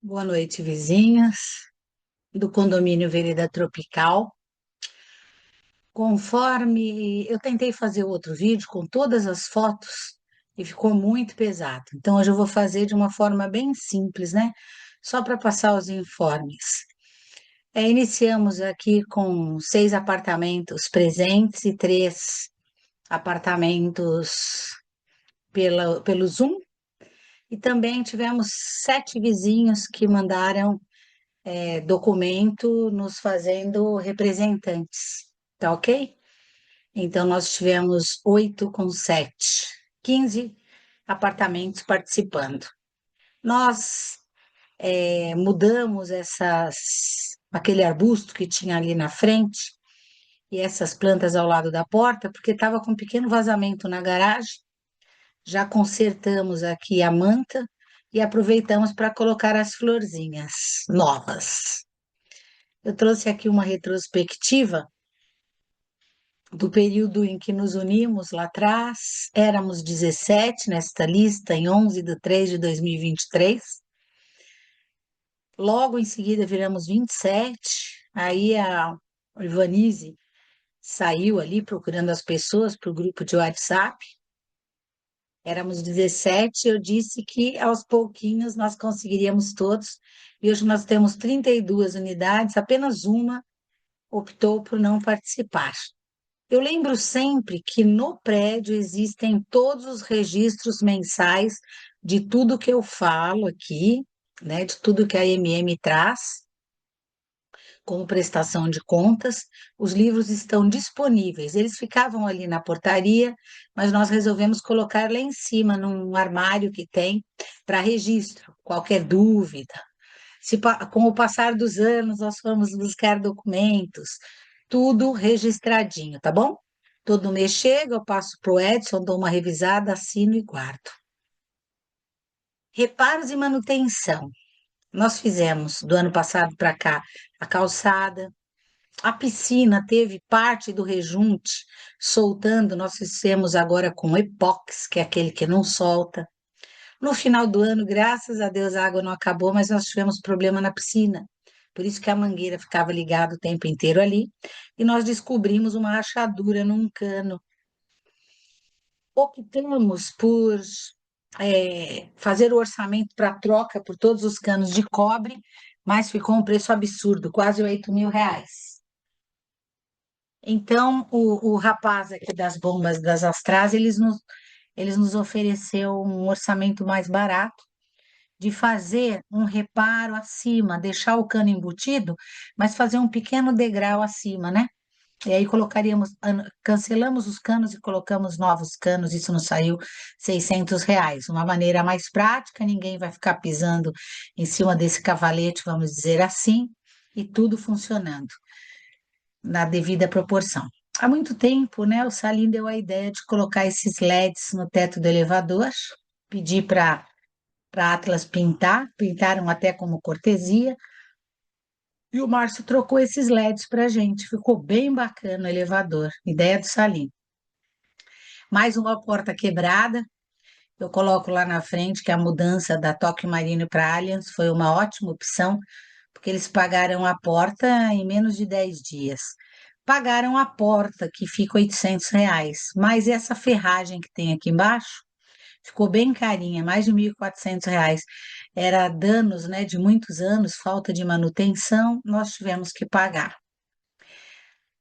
Boa noite, vizinhas do condomínio Vereda Tropical. Conforme eu tentei fazer outro vídeo com todas as fotos e ficou muito pesado. Então, hoje eu vou fazer de uma forma bem simples, né? Só para passar os informes. Iniciamos aqui com 6 apartamentos presentes e 3 apartamentos pelo Zoom. E também tivemos 7 vizinhos que mandaram documento nos fazendo representantes, tá ok? Então, nós tivemos 8 com 7, 15 apartamentos participando. Nós mudamos aquele arbusto que tinha ali na frente e essas plantas ao lado da porta, porque estava com um pequeno vazamento na garagem. Já consertamos aqui a manta e aproveitamos para colocar as florzinhas novas. Eu trouxe aqui uma retrospectiva do período em que nos unimos lá atrás. Éramos 17 nesta lista, em 11 de 3 de 2023. Logo em seguida viramos 27. Aí a Ivanise saiu ali procurando as pessoas para o grupo de WhatsApp. Éramos 17. Eu disse que aos pouquinhos nós conseguiríamos todos. E hoje nós temos 32 unidades, apenas uma optou por não participar. Eu lembro sempre que no prédio existem todos os registros mensais de tudo que eu falo aqui, né, de tudo que a MM traz como prestação de contas. Os livros estão disponíveis. Eles ficavam ali na portaria, mas nós resolvemos colocar lá em cima, num armário que tem para registro, qualquer dúvida. Com o passar dos anos, nós fomos buscar documentos, tudo registradinho, tá bom? Todo mês chega, eu passo para o Edson, dou uma revisada, assino e guardo. Reparos e manutenção. Nós fizemos do ano passado para cá a calçada, a piscina teve parte do rejunte soltando, nós fizemos agora com epox, que é aquele que não solta. No final do ano, graças a Deus, a água não acabou, mas nós tivemos problema na piscina. Por isso que a mangueira ficava ligada o tempo inteiro ali. E nós descobrimos uma rachadura num cano. Optamos por fazer o orçamento para troca por todos os canos de cobre, mas ficou um preço absurdo, quase R$ 8.000. Então, o rapaz aqui das bombas das Astras, eles nos ofereceu um orçamento mais barato de fazer um reparo acima, deixar o cano embutido, mas fazer um pequeno degrau acima, né? E aí cancelamos os canos e colocamos novos canos, isso nos saiu R$ 600. Uma maneira mais prática, ninguém vai ficar pisando em cima desse cavalete, vamos dizer assim, e tudo funcionando na devida proporção. Há muito tempo, né, o Salim deu a ideia de colocar esses LEDs no teto do elevador, pedi para Atlas pintaram até como cortesia, e o Márcio trocou esses LEDs para a gente, ficou bem bacana o elevador, ideia do Salim. Mais uma porta quebrada, eu coloco lá na frente que a mudança da Tóquio Marine para Allianz foi uma ótima opção, porque eles pagaram a porta em menos de 10 dias. Pagaram a porta, que fica R$ 800, mas essa ferragem que tem aqui embaixo ficou bem carinha, mais de R$ 1.400. Era danos, né, de muitos anos, falta de manutenção, nós tivemos que pagar.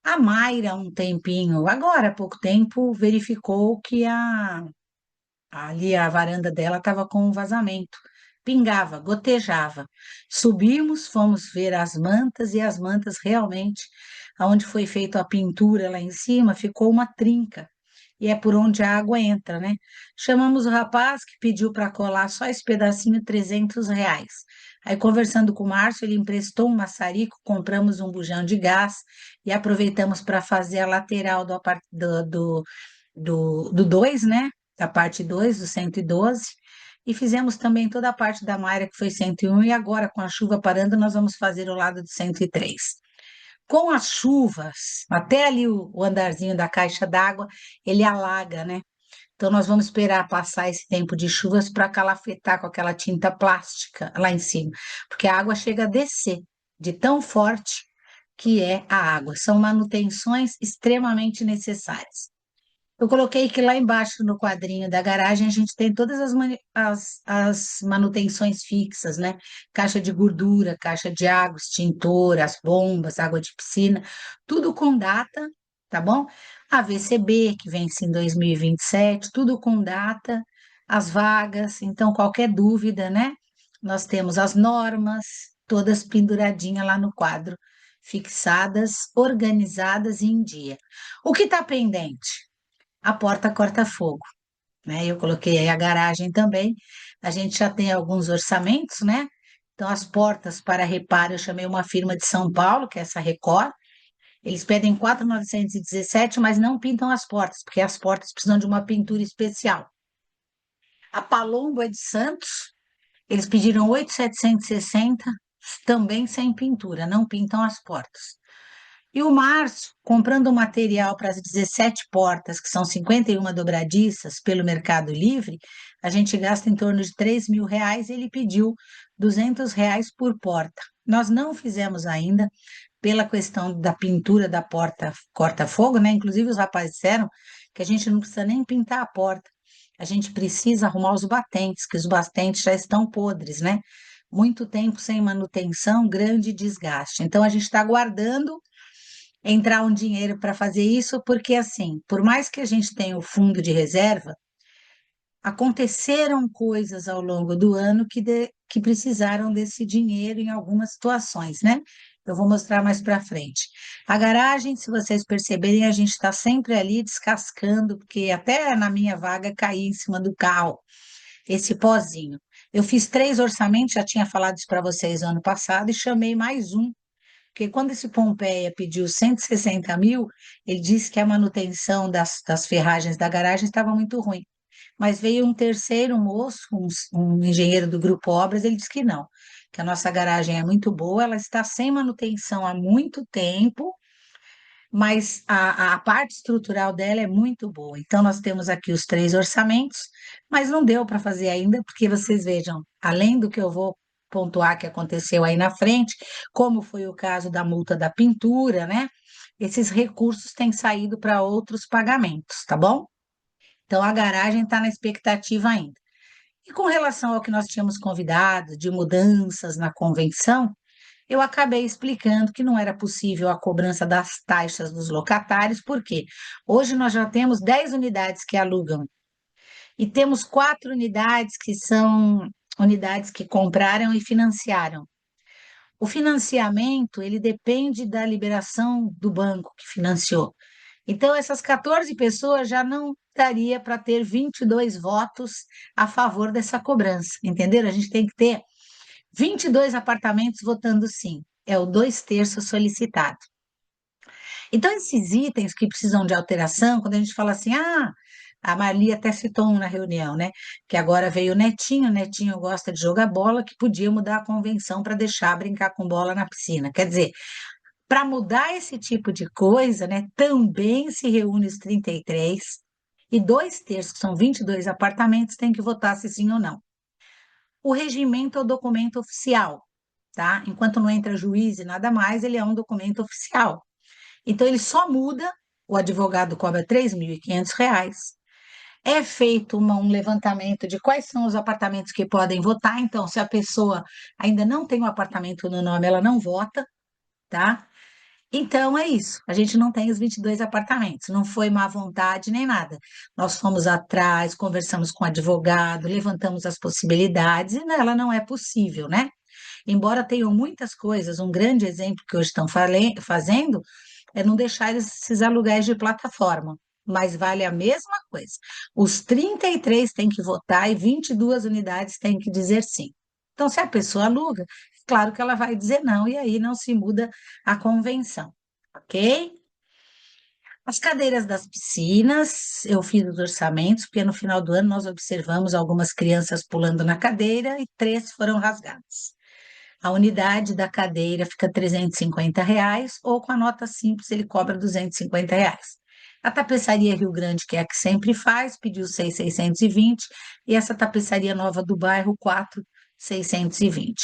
A Mayra, um tempinho, agora há pouco tempo, verificou que ali a varanda dela estava com um vazamento. Pingava, gotejava. Subimos, fomos ver as mantas e as mantas realmente, aonde foi feita a pintura lá em cima, ficou uma trinca. E é por onde a água entra, né? Chamamos o rapaz que pediu para colar só esse pedacinho, R$ 300. Aí, conversando com o Márcio, ele emprestou um maçarico, compramos um bujão de gás e aproveitamos para fazer a lateral do 2, né? Da parte 2 do 112, e fizemos também toda a parte da Mayra, que foi 101, e agora, com a chuva parando, nós vamos fazer o lado do 103. Com as chuvas, até ali o andarzinho da caixa d'água, ele alaga, né? Então, nós vamos esperar passar esse tempo de chuvas para calafetar com aquela tinta plástica lá em cima, porque a água chega a descer de tão forte que é a água. São manutenções extremamente necessárias. Eu coloquei que lá embaixo no quadrinho da garagem a gente tem todas as manutenções fixas, né? Caixa de gordura, caixa de água, extintor, as bombas, água de piscina, tudo com data, tá bom? A VCB, que vence em 2027, tudo com data, as vagas, então qualquer dúvida, né? Nós temos as normas, todas penduradinhas lá no quadro, fixadas, organizadas e em dia. O que está pendente? A porta corta-fogo, né? Eu coloquei aí a garagem também. A gente já tem alguns orçamentos, né? Então, as portas para reparo, eu chamei uma firma de São Paulo, que é essa Record. Eles pedem 4.917, mas não pintam as portas, porque as portas precisam de uma pintura especial. A Palombo é de Santos, eles pediram 8.760, também sem pintura, não pintam as portas. E o Márcio, comprando material para as 17 portas, que são 51 dobradiças, pelo Mercado Livre, a gente gasta em torno de R$ 3.000, e ele pediu R$ 200 por porta. Nós não fizemos ainda, pela questão da pintura da porta corta-fogo, né? Inclusive, os rapazes disseram que a gente não precisa nem pintar a porta, a gente precisa arrumar os batentes, que os batentes já estão podres, né? Muito tempo sem manutenção, grande desgaste. Então, a gente está aguardando entrar um dinheiro para fazer isso, porque assim, por mais que a gente tenha o fundo de reserva, aconteceram coisas ao longo do ano que precisaram desse dinheiro em algumas situações, né? Eu vou mostrar mais para frente. A garagem, se vocês perceberem, a gente está sempre ali descascando, porque até na minha vaga caí em cima do carro, esse pozinho. Eu fiz 3 orçamentos, já tinha falado isso para vocês ano passado, e chamei mais um, porque quando esse Pompeia pediu 160 mil, ele disse que a manutenção das ferragens da garagem estava muito ruim. Mas veio um terceiro moço, um engenheiro do Grupo Obras, ele disse que não, que a nossa garagem é muito boa, ela está sem manutenção há muito tempo, mas a parte estrutural dela é muito boa. Então, nós temos aqui os 3 orçamentos, mas não deu para fazer ainda, porque vocês vejam, além do que eu vou pontuar que aconteceu aí na frente, como foi o caso da multa da pintura, né? Esses recursos têm saído para outros pagamentos, tá bom? Então, a garagem está na expectativa ainda. E com relação ao que nós tínhamos convidado de mudanças na convenção, eu acabei explicando que não era possível a cobrança das taxas dos locatários, porque hoje nós já temos 10 unidades que alugam e temos 4 unidades que são unidades que compraram e financiaram. O financiamento, ele depende da liberação do banco que financiou. Então, essas 14 pessoas já não daria para ter 22 votos a favor dessa cobrança, entenderam? A gente tem que ter 22 apartamentos votando sim, é o 2/3 solicitado. Então, esses itens que precisam de alteração, quando a gente fala assim, a Marli até citou um na reunião, né? Que agora veio o Netinho gosta de jogar bola, que podia mudar a convenção para deixar brincar com bola na piscina. Quer dizer, para mudar esse tipo de coisa, né, também se reúne os 33 e 2/3, que são 22 apartamentos, tem que votar se sim ou não. O regimento é o documento oficial, tá? Enquanto não entra juiz e nada mais, ele é um documento oficial. Então, ele só muda, o advogado cobra R$ 3.500, é feito um levantamento de quais são os apartamentos que podem votar, então, se a pessoa ainda não tem um apartamento no nome, ela não vota, tá? Então, é isso, a gente não tem os 22 apartamentos, não foi má vontade nem nada. Nós fomos atrás, conversamos com o advogado, levantamos as possibilidades, e ela não é possível, né? Embora tenham muitas coisas, um grande exemplo que hoje estão fazendo é não deixar esses aluguéis de plataforma, mas vale a mesma coisa. Os 33 têm que votar e 22 unidades têm que dizer sim. Então, se a pessoa aluga, claro que ela vai dizer não, e aí não se muda a convenção, ok? As cadeiras das piscinas, eu fiz os orçamentos, porque no final do ano nós observamos algumas crianças pulando na cadeira e 3 foram rasgadas. A unidade da cadeira fica R$ 350, ou com a nota simples ele cobra R$ 250. A tapeçaria Rio Grande, que é a que sempre faz, pediu 6.620, e essa tapeçaria nova do bairro, 4.620.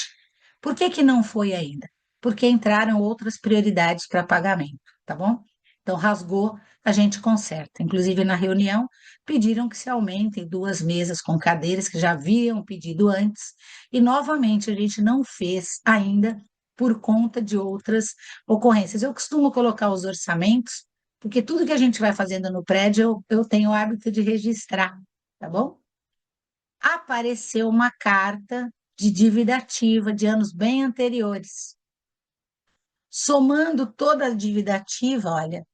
Por que que não foi ainda? Porque entraram outras prioridades para pagamento, tá bom? Então, rasgou, a gente conserta. Inclusive, na reunião, pediram que se aumentem 2 mesas com cadeiras, que já haviam pedido antes, e novamente a gente não fez ainda por conta de outras ocorrências. Eu costumo colocar os orçamentos, porque tudo que a gente vai fazendo no prédio, eu tenho o hábito de registrar, tá bom? Apareceu uma carta de dívida ativa de anos bem anteriores. Somando toda a dívida ativa, olha,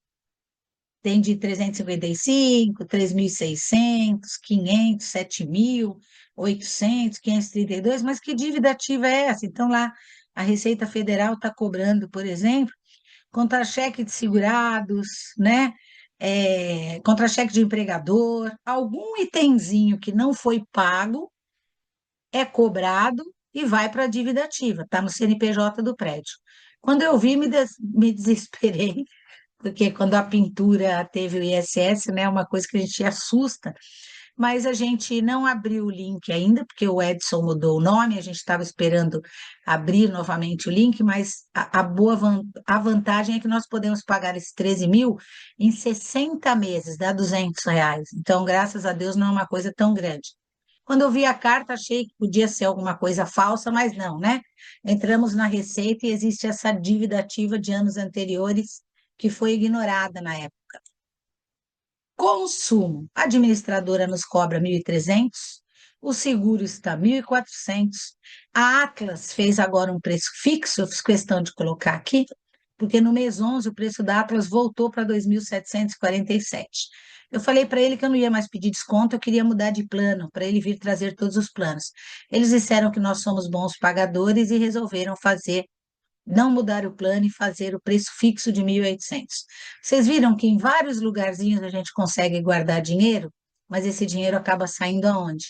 tem de 355, 3.600, 500, 7.000, 800, 532, mas que dívida ativa é essa? Então, lá, a Receita Federal está cobrando, por exemplo, contra-cheque de segurados, né? Contra-cheque de empregador, algum itemzinho que não foi pago é cobrado e vai para a dívida ativa, está no CNPJ do prédio. Quando eu vi, me desesperei, porque quando a pintura teve o ISS, né, é uma coisa que a gente assusta, mas a gente não abriu o link ainda, porque o Edson mudou o nome, a gente estava esperando abrir novamente o link, mas a vantagem é que nós podemos pagar esses 13 mil em 60 meses, dá R$ 200. Então, graças a Deus, não é uma coisa tão grande. Quando eu vi a carta, achei que podia ser alguma coisa falsa, mas não, né? Entramos na Receita e existe essa dívida ativa de anos anteriores que foi ignorada na época. Consumo. A administradora nos cobra 1.300, o seguro está 1.400. A Atlas fez agora um preço fixo, eu fiz questão de colocar aqui, porque no mês 11 o preço da Atlas voltou para 2.747. Eu falei para ele que eu não ia mais pedir desconto, eu queria mudar de plano, para ele vir trazer todos os planos. Eles disseram que nós somos bons pagadores e resolveram fazer não mudar o plano e fazer o preço fixo de 1.800. Vocês viram que em vários lugarzinhos a gente consegue guardar dinheiro, mas esse dinheiro acaba saindo aonde?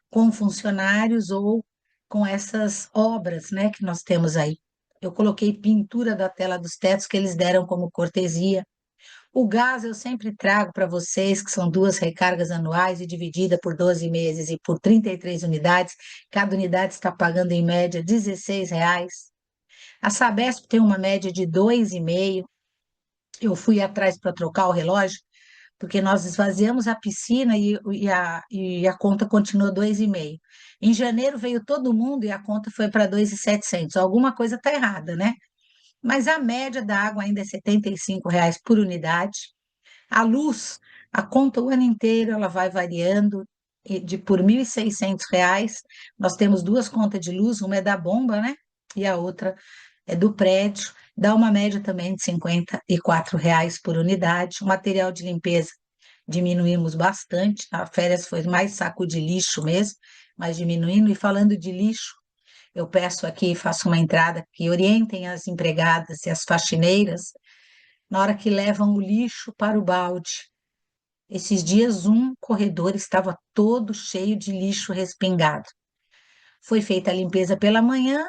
Com funcionários ou com essas obras, né, que nós temos aí. Eu coloquei pintura da tela dos tetos que eles deram como cortesia. O gás eu sempre trago para vocês, que são 2 recargas anuais e dividida por 12 meses e por 33 unidades. Cada unidade está pagando em média R$ 16. A Sabesp tem uma média de 2,5. Eu fui atrás para trocar o relógio, porque nós esvaziamos a piscina e a conta continuou 2,5. Em janeiro veio todo mundo e a conta foi para 2.700. Alguma coisa está errada, né? Mas a média da água ainda é R$ 75 por unidade. A luz, a conta o ano inteiro, ela vai variando por R$ 1.600. Nós temos 2 contas de luz, uma é da bomba, né? E a outra é do prédio, dá uma média também de R$ 54 por unidade. O material de limpeza diminuímos bastante, a férias foi mais saco de lixo mesmo, mas diminuindo. E falando de lixo, eu peço aqui, faço uma entrada, que orientem as empregadas e as faxineiras na hora que levam o lixo para o balde. Esses dias, um corredor estava todo cheio de lixo respingado. Foi feita a limpeza pela manhã,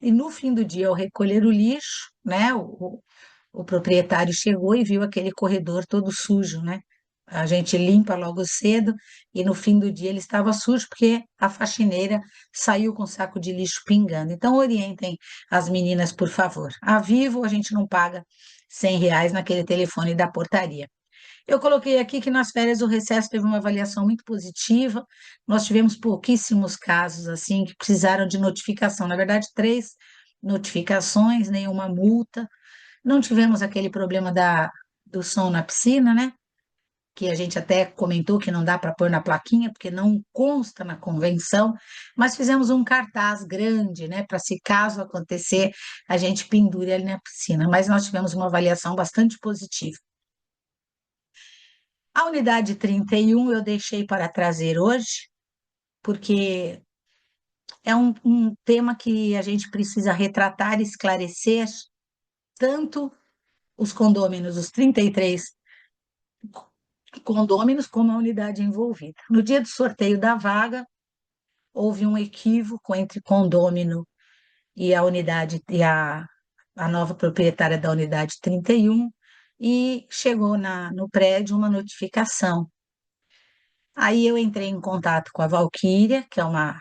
e no fim do dia, ao recolher o lixo, né, o proprietário chegou e viu aquele corredor todo sujo, né? A gente limpa logo cedo e no fim do dia ele estava sujo porque a faxineira saiu com o saco de lixo pingando. Então, orientem as meninas, por favor. A Vivo, a gente não paga R$ 100 naquele telefone da portaria. Eu coloquei aqui que nas férias o recesso teve uma avaliação muito positiva. Nós tivemos pouquíssimos casos assim que precisaram de notificação. Na verdade, 3 notificações, nenhuma multa. Não tivemos aquele problema do som na piscina, né? Que a gente até comentou que não dá para pôr na plaquinha, porque não consta na convenção, mas fizemos um cartaz grande, né? Para se caso acontecer, a gente pendure ali na piscina. Mas nós tivemos uma avaliação bastante positiva. A unidade 31 eu deixei para trazer hoje, porque é um tema que a gente precisa retratar e esclarecer, tanto os condôminos, os 33 condôminos, como a unidade envolvida. No dia do sorteio da vaga, houve um equívoco entre condômino e a unidade, a nova proprietária da unidade 31. e chegou no prédio uma notificação. Aí eu entrei em contato com a Valquíria, que é uma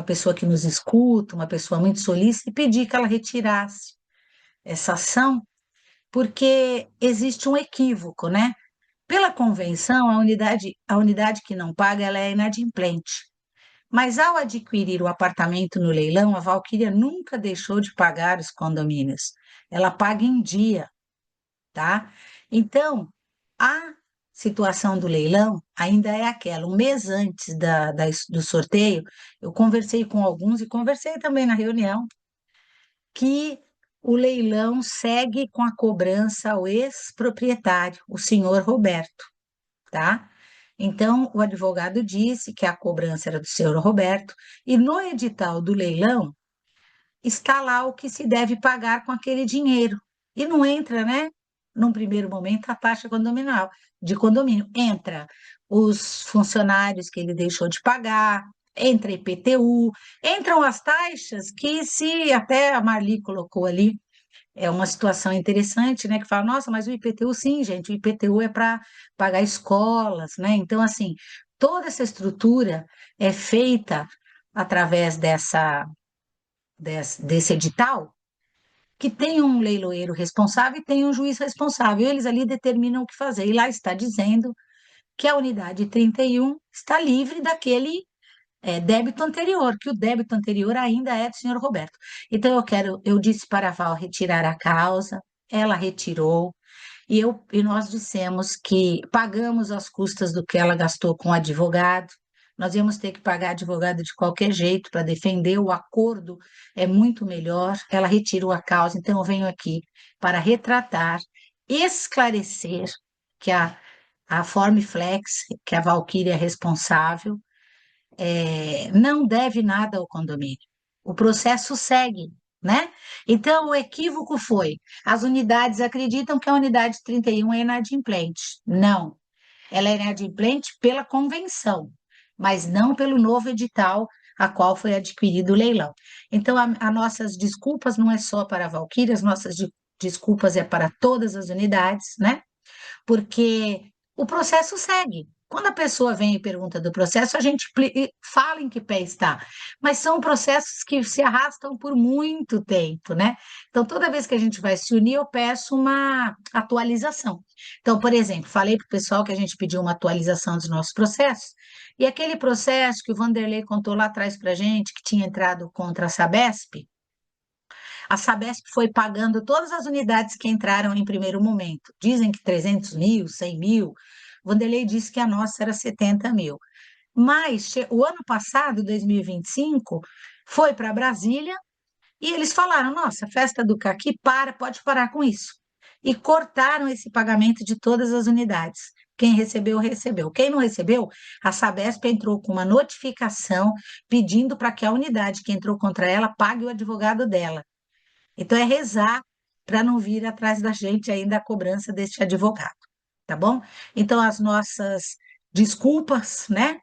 pessoa que nos escuta, uma pessoa muito solícita, e pedi que ela retirasse essa ação, porque existe um equívoco, né? Pela convenção, a unidade que não paga, ela é inadimplente. Mas ao adquirir o apartamento no leilão, a Valquíria nunca deixou de pagar os condomínios. Ela paga em dia, tá? Então, a situação do leilão ainda é aquela. Um mês antes do sorteio, eu conversei com alguns e conversei também na reunião que o leilão segue com a cobrança ao ex-proprietário, o senhor Roberto, tá? Então, o advogado disse que a cobrança era do senhor Roberto, e no edital do leilão está lá o que se deve pagar com aquele dinheiro. E não entra, né? Num primeiro momento, a taxa condominial, de condomínio. Entra os funcionários que ele deixou de pagar, entra IPTU, entram as taxas que, se até a Marli colocou ali, é uma situação interessante, né? Que fala, nossa, mas o IPTU, sim, gente, o IPTU é para pagar escolas, né? Então, assim, toda essa estrutura é feita através desse edital, que tem um leiloeiro responsável e tem um juiz responsável. Eles ali determinam o que fazer. E lá está dizendo que a unidade 31 está livre daquele débito anterior, que o débito anterior ainda é do senhor Roberto. Então, eu disse para a Val retirar a causa, ela retirou, e nós dissemos que pagamos as custas do que ela gastou com o advogado, nós íamos ter que pagar advogado de qualquer jeito para defender, o acordo é muito melhor, ela retirou a causa, então eu venho aqui para retratar, esclarecer que a Formflex, que a Valquíria é responsável, não deve nada ao condomínio. O processo segue, né? Então, o equívoco foi: as unidades acreditam que a unidade 31 é inadimplente. Não, ela é inadimplente pela convenção, mas não pelo novo edital a qual foi adquirido o leilão. Então, as nossas desculpas não é só para a Valquíria, as nossas desculpas é para todas as unidades, né? Porque o processo segue. Quando a pessoa vem e pergunta do processo, a gente fala em que pé está, mas são processos que se arrastam por muito tempo, né? Então, toda vez que a gente vai se unir, eu peço uma atualização. Então, por exemplo, falei para o pessoal que a gente pediu uma atualização dos nossos processos, e aquele processo que o Vanderlei contou lá atrás para a gente, que tinha entrado contra a Sabesp foi pagando todas as unidades que entraram em primeiro momento. Dizem que 300 mil, 100 mil. Vanderlei disse que a nossa era 70 mil. Mas o ano passado, 2025, foi para Brasília e eles falaram: nossa, festa do caqui, pode parar com isso. E cortaram esse pagamento de todas as unidades. Quem recebeu, recebeu. Quem não recebeu, a Sabesp entrou com uma notificação pedindo para que a unidade que entrou contra ela pague o advogado dela. Então, é rezar para não vir atrás da gente ainda a cobrança deste advogado, tá bom? Então, as nossas desculpas, né?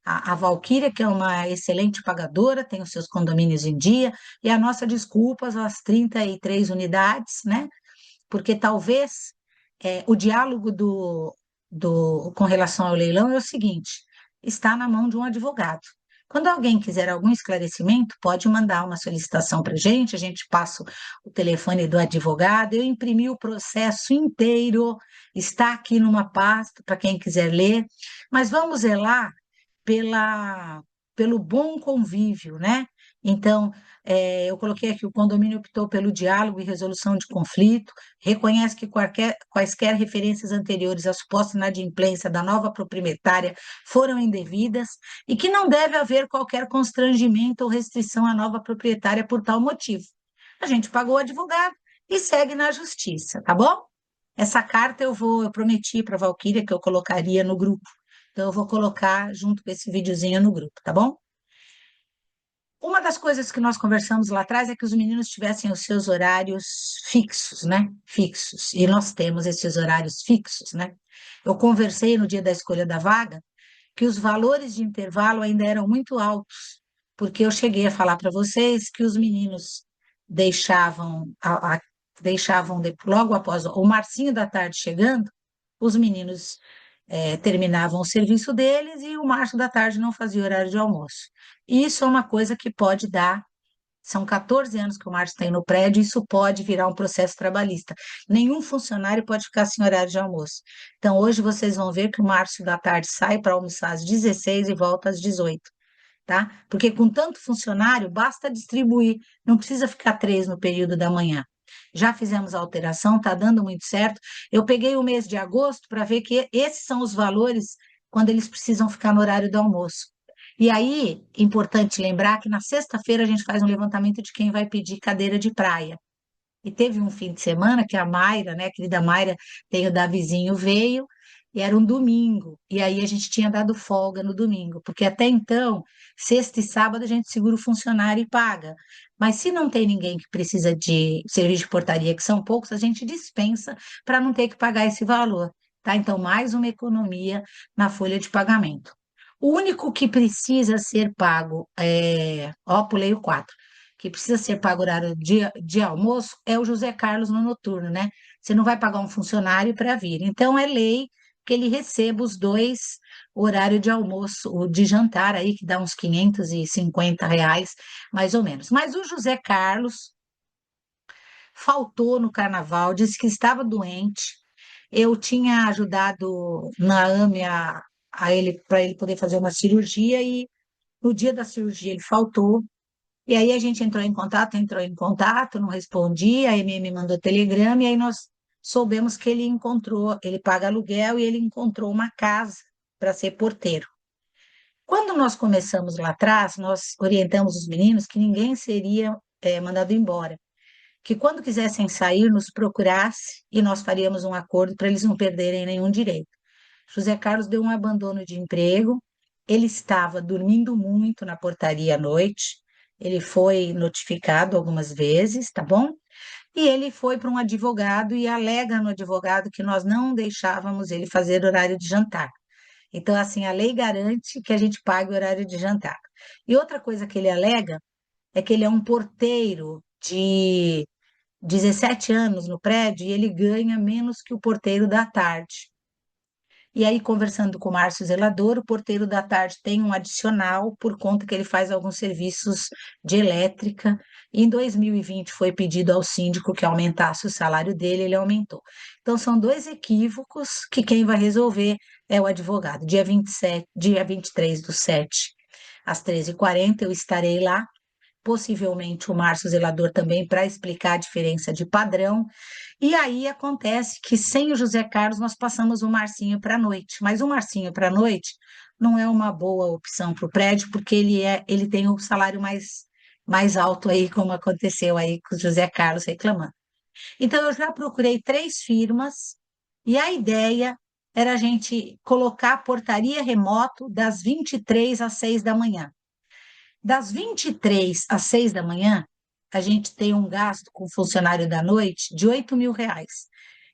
A Valquíria, que é uma excelente pagadora, tem os seus condomínios em dia, e a nossa desculpas às 33 unidades, né? Porque talvez o diálogo com relação ao leilão é o seguinte: está na mão de um advogado. Quando alguém quiser algum esclarecimento, pode mandar uma solicitação para a gente passa o telefone do advogado, eu imprimi o processo inteiro, está aqui numa pasta para quem quiser ler, mas vamos zelar pela, pelo bom convívio, né? Então, eu coloquei aqui: o condomínio optou pelo diálogo e resolução de conflito, reconhece que quaisquer referências anteriores à suposta inadimplência da nova proprietária foram indevidas e que não deve haver qualquer constrangimento ou restrição à nova proprietária por tal motivo. A gente pagou o advogado e segue na justiça, tá bom? Essa carta eu prometi para a Valquíria que eu colocaria no grupo. Então, eu vou colocar junto com esse videozinho no grupo, tá bom? Uma das coisas que nós conversamos lá atrás é que os meninos tivessem os seus horários fixos, né? Fixos. E nós temos esses horários fixos, né? Eu conversei no dia da escolha da vaga que os valores de intervalo ainda eram muito altos, porque eu cheguei a falar para vocês que os meninos deixavam deixavam logo após o Marcinho da tarde chegando, os meninos terminavam o serviço deles e o Márcio da tarde não fazia horário de almoço. Isso é uma coisa que pode dar. São 14 anos que o Márcio tem no prédio, isso pode virar um processo trabalhista. Nenhum funcionário pode ficar sem horário de almoço. Então, hoje vocês vão ver que o Márcio da tarde sai para almoçar às 16 e volta às 18, tá? Porque com tanto funcionário, basta distribuir, não precisa ficar três no período da manhã. Já fizemos a alteração, está dando muito certo. Eu peguei o mês de agosto para ver que esses são os valores quando eles precisam ficar no horário do almoço. E aí, importante lembrar que na sexta-feira a gente faz um levantamento de quem vai pedir cadeira de praia. E teve um fim de semana que a Mayra, né, a querida Mayra, tem o Davizinho, veio, e era um domingo. E aí a gente tinha dado folga no domingo, porque até então, sexta e sábado, a gente segura o funcionário e paga. Mas se não tem ninguém que precisa de serviço de portaria, que são poucos, a gente dispensa para não ter que pagar esse valor. Tá? Então, mais uma economia na folha de pagamento. O único que precisa ser pago ó, pulei o 4 que precisa ser pago horário de almoço é o José Carlos no noturno, né? Você não vai pagar um funcionário para vir. Então, é lei que ele receba os dois horário de almoço, o de jantar aí, que dá uns R$ 550, mais ou menos. Mas o José Carlos faltou no carnaval, disse que estava doente. Eu tinha ajudado na AME a ele, para ele poder fazer uma cirurgia, e no dia da cirurgia ele faltou. E aí a gente entrou em contato, não respondia, a MM mandou telegrama, e aí nós soubemos que ele encontrou, ele paga aluguel e ele encontrou uma casa para ser porteiro. Quando nós começamos lá atrás, nós orientamos os meninos que ninguém seria mandado embora, que quando quisessem sair, nos procurasse e nós faríamos um acordo para eles não perderem nenhum direito. José Carlos deu um abandono de emprego, ele estava dormindo muito na portaria à noite, ele foi notificado algumas vezes, tá bom? E ele foi para um advogado e alega no advogado que nós não deixávamos ele fazer horário de jantar. Então, assim, a lei garante que a gente pague o horário de jantar. E outra coisa que ele alega é que ele é um porteiro de 17 anos no prédio e ele ganha menos que o porteiro da tarde. E aí, conversando com o Márcio Zelador, o porteiro da tarde tem um adicional por conta que ele faz alguns serviços de elétrica. Em 2020 foi pedido ao síndico que aumentasse o salário dele, ele aumentou. Então, são dois equívocos que quem vai resolver é o advogado. Dia 27, dia 23/7, às 13h40, eu estarei lá, possivelmente o Márcio Zelador também, para explicar a diferença de padrão. E aí acontece que sem o José Carlos nós passamos o Marcinho para a noite, mas o Marcinho para a noite não é uma boa opção para o prédio, porque ele tem o salário mais alto aí, como aconteceu aí com o José Carlos reclamando. Então eu já procurei três firmas e a ideia era a gente colocar a portaria remoto das 23 às 6 da manhã. Das 23 às 6 da manhã, a gente tem um gasto com funcionário da noite de R$ 8.000.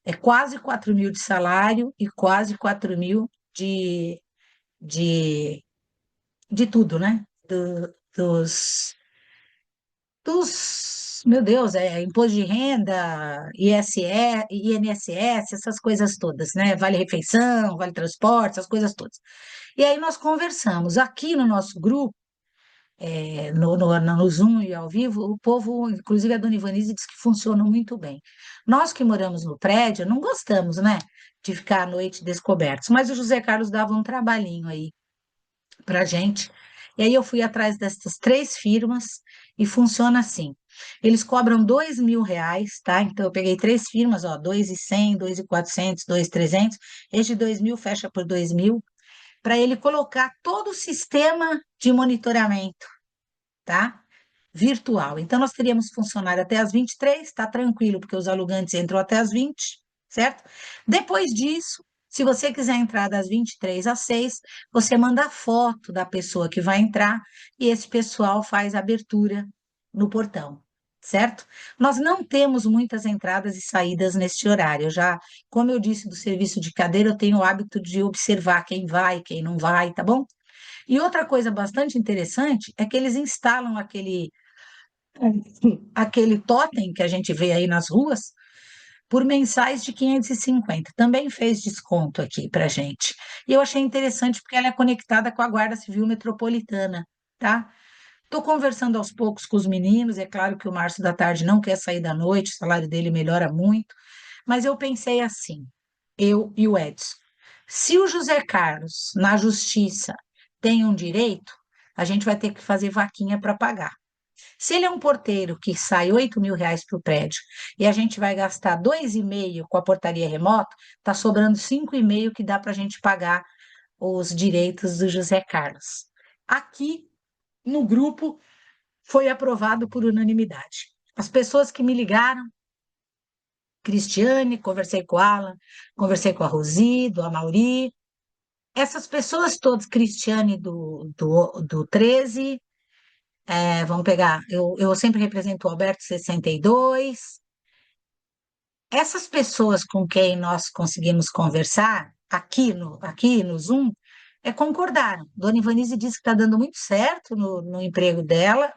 É quase 4.000 de salário e quase 4.000 de, de tudo, né? Meu Deus, imposto de renda, INSS, essas coisas todas, né? Vale refeição, vale transporte, essas coisas todas. E aí nós conversamos. Aqui no nosso grupo, no Zoom e ao vivo, o povo, inclusive a dona Ivanise, diz que funciona muito bem. Nós que moramos no prédio, não gostamos, né, de ficar à noite descobertos, mas o José Carlos dava um trabalhinho aí para gente. E aí eu fui atrás dessas três firmas e funciona assim. Eles cobram R$ 2.000, tá? Então eu peguei três firmas, ó, 2.100, 2.400, 2.300. Este 2.000 fecha por 2.000, para ele colocar todo o sistema de monitoramento, tá? Virtual. Então, nós teríamos funcionário até às 23, está tranquilo, porque os alugantes entram até às 20, certo? Depois disso, se você quiser entrar das 23 às 6, você manda a foto da pessoa que vai entrar e esse pessoal faz a abertura no portão, certo? Nós não temos muitas entradas e saídas neste horário. Eu já, como eu disse do serviço de cadeira, eu tenho o hábito de observar quem vai, quem não vai, tá bom? E outra coisa bastante interessante é que eles instalam aquele aquele totem que a gente vê aí nas ruas, por mensais de 550. Também fez desconto aqui para gente. E eu achei interessante porque ela é conectada com a Guarda Civil Metropolitana, tá? Estou conversando aos poucos com os meninos, é claro que o Márcio da tarde não quer sair da noite, o salário dele melhora muito, mas eu pensei assim, eu e o Edson, se o José Carlos, na justiça, tem um direito, a gente vai ter que fazer vaquinha para pagar. Se ele é um porteiro que sai R$ 8.000 para o prédio e a gente vai gastar 2,5 com a portaria remota, está sobrando 5,5 que dá para a gente pagar os direitos do José Carlos. Aqui no grupo foi aprovado por unanimidade. As pessoas que me ligaram, Cristiane, conversei com a Alan, conversei com a Rosi, do Amauri, essas pessoas todas, Cristiane do 13, vamos pegar, eu sempre represento o Alberto 62. Essas pessoas com quem nós conseguimos conversar aqui no Zoom, concordaram. Dona Ivanise disse que está dando muito certo no emprego dela,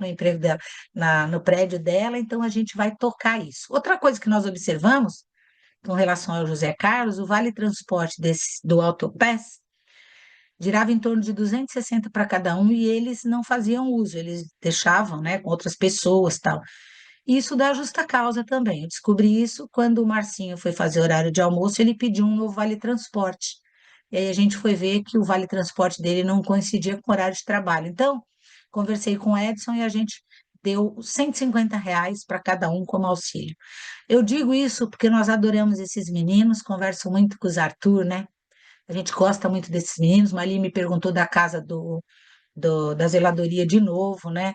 no prédio dela, então a gente vai tocar isso. Outra coisa que nós observamos, com relação ao José Carlos, o vale transporte do Autopass girava em torno de 260 para cada um e eles não faziam uso, eles deixavam, né, com outras pessoas, tal. Isso dá justa causa também. Eu descobri isso quando o Marcinho foi fazer horário de almoço, ele pediu um novo vale transporte. E aí a gente foi ver que o vale transporte dele não coincidia com o horário de trabalho. Então, conversei com o Edson e a gente deu R$ 150 para cada um como auxílio. Eu digo isso porque nós adoramos esses meninos, converso muito com os Arthur, né? A gente gosta muito desses meninos. Mali me perguntou da casa da zeladoria de novo, né?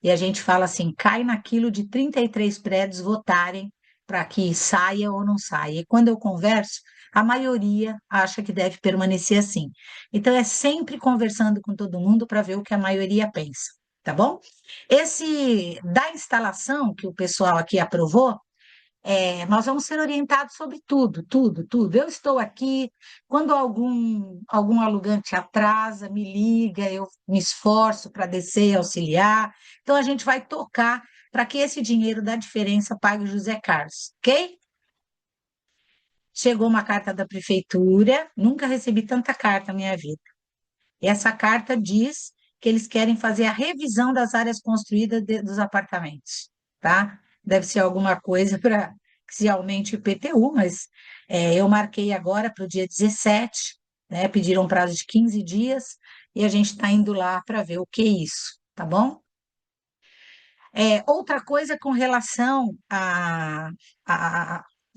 E a gente fala assim: cai naquilo de 33 prédios votarem para que saia ou não saia. E quando eu converso, a maioria acha que deve permanecer assim. Então, é sempre conversando com todo mundo para ver o que a maioria pensa, tá bom? Esse da instalação que o pessoal aqui aprovou. Nós vamos ser orientados sobre tudo, tudo, tudo. Eu estou aqui, quando algum alugante atrasa, me liga, eu me esforço para descer e auxiliar. Então, a gente vai tocar para que esse dinheiro da diferença pague o José Carlos, ok? Chegou uma carta da prefeitura, nunca recebi tanta carta na minha vida. E essa carta diz que eles querem fazer a revisão das áreas construídas dos apartamentos, tá? Deve ser alguma coisa para que se aumente o IPTU, mas eu marquei agora para o dia 17, né? Pediram um prazo de 15 dias e a gente está indo lá para ver o que é isso, tá bom? Outra coisa com relação a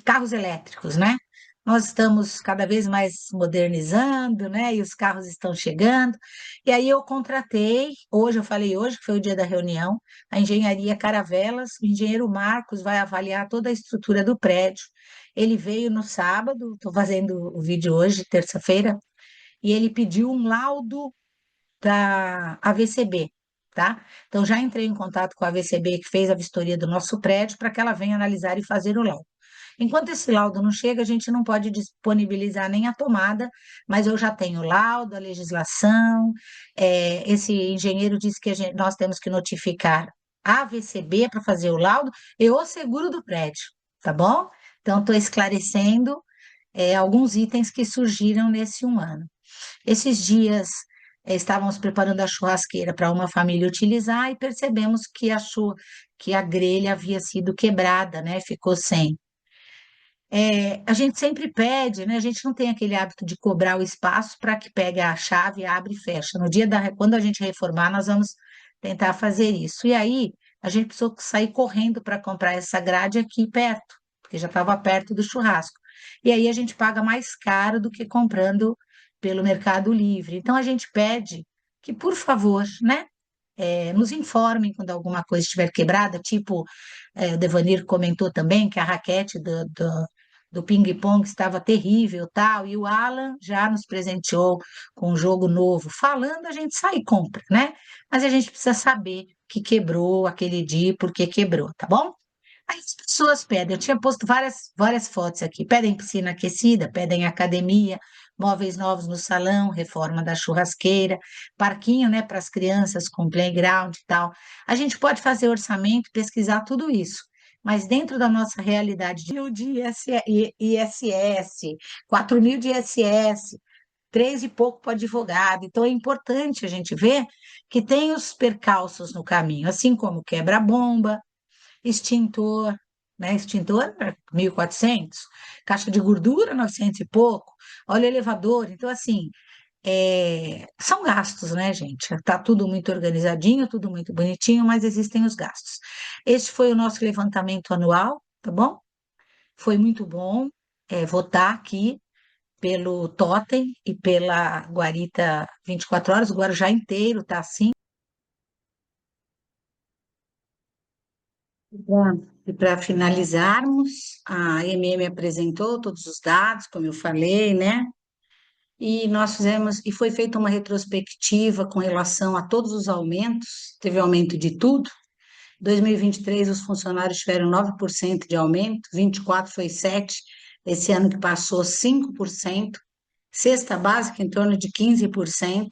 carros elétricos, né? Nós estamos cada vez mais modernizando, né? E os carros estão chegando. E aí eu contratei, hoje, eu falei hoje, que foi o dia da reunião, a engenharia Caravelas, o engenheiro Marcos vai avaliar toda a estrutura do prédio. Ele veio no sábado, estou fazendo o vídeo hoje, terça-feira, e ele pediu um laudo da AVCB, tá? Então, já entrei em contato com a AVCB, que fez a vistoria do nosso prédio, para que ela venha analisar e fazer o laudo. Enquanto esse laudo não chega, a gente não pode disponibilizar nem a tomada, mas eu já tenho o laudo, a legislação. Esse engenheiro disse que nós temos que notificar a AVCB para fazer o laudo e o seguro do prédio, tá bom? Então, estou esclarecendo, alguns itens que surgiram nesse um ano. Esses dias estávamos preparando a churrasqueira para uma família utilizar e percebemos que achou que a grelha havia sido quebrada, né? Ficou sem. A gente sempre pede, né? A gente não tem aquele hábito de cobrar o espaço para que pegue a chave, abre e fecha. No dia quando a gente reformar, nós vamos tentar fazer isso. E aí a gente precisou sair correndo para comprar essa grade aqui perto, porque já estava perto do churrasco. E aí a gente paga mais caro do que comprando pelo Mercado Livre. Então a gente pede que, por favor, né? Nos informem quando alguma coisa estiver quebrada, tipo, o Devanir comentou também que a raquete do ping-pong estava terrível, tal, e o Alan já nos presenteou com um jogo novo. Falando, a gente sai e compra, né? Mas a gente precisa saber o que quebrou aquele dia, e por que quebrou, tá bom? Aí as pessoas pedem, eu tinha posto várias fotos aqui, pedem piscina aquecida, pedem academia, móveis novos no salão, reforma da churrasqueira, parquinho, né, para as crianças com playground e tal. A gente pode fazer orçamento, pesquisar tudo isso. Mas dentro da nossa realidade de ISS, 4 mil de ISS, 3 e pouco para o advogado. Então, é importante a gente ver que tem os percalços no caminho, assim como quebra-bomba, extintor, né? Extintor, 1.400, caixa de gordura, 900 e pouco, óleo elevador. Então, assim, são gastos, né, gente? Tá tudo muito organizadinho, tudo muito bonitinho, mas existem os gastos. Este foi o nosso levantamento anual, tá bom? Foi muito bom, votar aqui pelo Totem e pela Guarita 24 horas, o Guarujá inteiro tá assim. E para finalizarmos, a MM apresentou todos os dados, como eu falei, né? E nós fizemos, e foi feita uma retrospectiva com relação a todos os aumentos, teve aumento de tudo. Em 2023, os funcionários tiveram 9% de aumento, 24 foi 7%, esse ano que passou 5%, cesta básica em torno de 15%,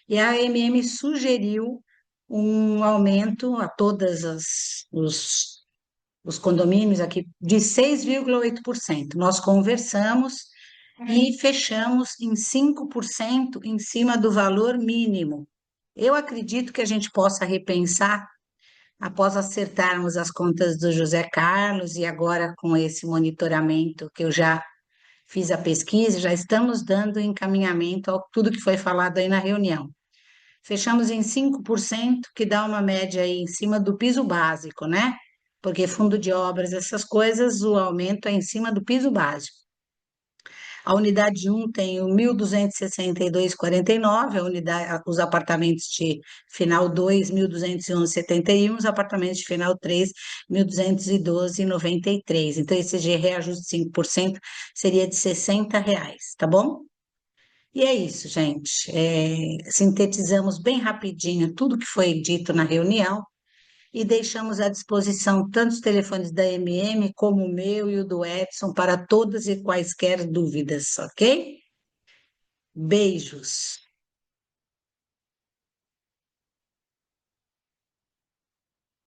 e a AMM sugeriu um aumento a todas os condomínios aqui de 6,8%. Nós conversamos e fechamos em 5% em cima do valor mínimo. Eu acredito que a gente possa repensar após acertarmos as contas do José Carlos e agora com esse monitoramento que eu já fiz a pesquisa, já estamos dando encaminhamento a tudo que foi falado aí na reunião. Fechamos em 5%, que dá uma média aí em cima do piso básico, né? Porque fundo de obras, essas coisas, o aumento é em cima do piso básico. A unidade um tem o 1.262,49, a unidade, os apartamentos de final 2, 1.211,71, os apartamentos de final 3, 1.212,93. Então, esse reajuste de 5% seria de R$ 60, tá bom? E é isso, gente. Sintetizamos bem rapidinho tudo que foi dito na reunião e deixamos à disposição tanto os telefones da MM como o meu e o do Edson para todas e quaisquer dúvidas, ok? Beijos.